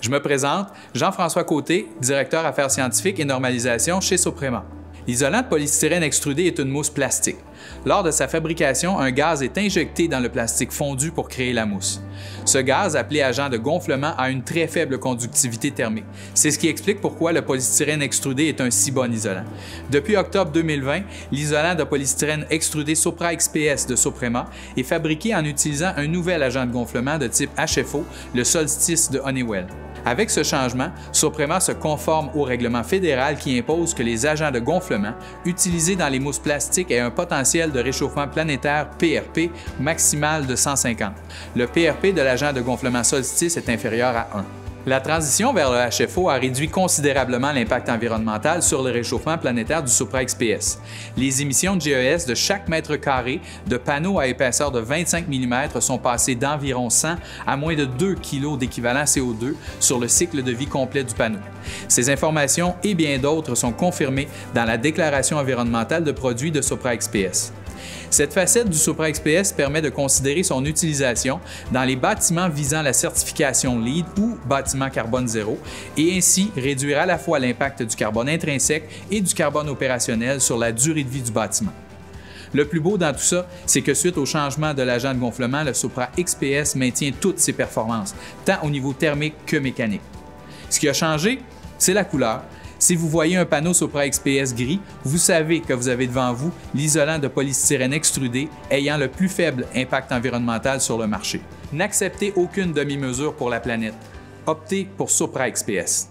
Je me présente, Jean-François Côté, directeur affaires scientifiques et normalisation chez Soprema. L'isolant de polystyrène extrudé est une mousse plastique. Lors de sa fabrication, un gaz est injecté dans le plastique fondu pour créer la mousse. Ce gaz, appelé agent de gonflement, a une très faible conductivité thermique. C'est ce qui explique pourquoi le polystyrène extrudé est un si bon isolant. Depuis octobre 2020, l'isolant de polystyrène extrudé Sopra XPS de Soprema est fabriqué en utilisant un nouvel agent de gonflement de type HFO, le Solstice de Honeywell. Avec ce changement, Soprema se conforme au règlement fédéral qui impose que les agents de gonflement utilisés dans les mousses plastiques aient un potentiel de réchauffement planétaire PRP maximal de 150. Le PRP de l'agent de gonflement Solstice est inférieur à 1. La transition vers le HFO a réduit considérablement l'impact environnemental sur le réchauffement planétaire du Sopra XPS. Les émissions de GES de chaque mètre carré de panneaux à épaisseur de 25 mm sont passées d'environ 100 à moins de 2 kg d'équivalent CO2 sur le cycle de vie complet du panneau. Ces informations et bien d'autres sont confirmées dans la déclaration environnementale de produits de Sopra XPS. Cette facette du Sopra XPS permet de considérer son utilisation dans les bâtiments visant la certification LEED ou bâtiment carbone zéro et ainsi réduire à la fois l'impact du carbone intrinsèque et du carbone opérationnel sur la durée de vie du bâtiment. Le plus beau dans tout ça, c'est que suite au changement de l'agent de gonflement, le Sopra XPS maintient toutes ses performances, tant au niveau thermique que mécanique. Ce qui a changé, c'est la couleur. Si vous voyez un panneau Sopra XPS gris, vous savez que vous avez devant vous l'isolant de polystyrène extrudé ayant le plus faible impact environnemental sur le marché. N'acceptez aucune demi-mesure pour la planète. Optez pour Sopra XPS.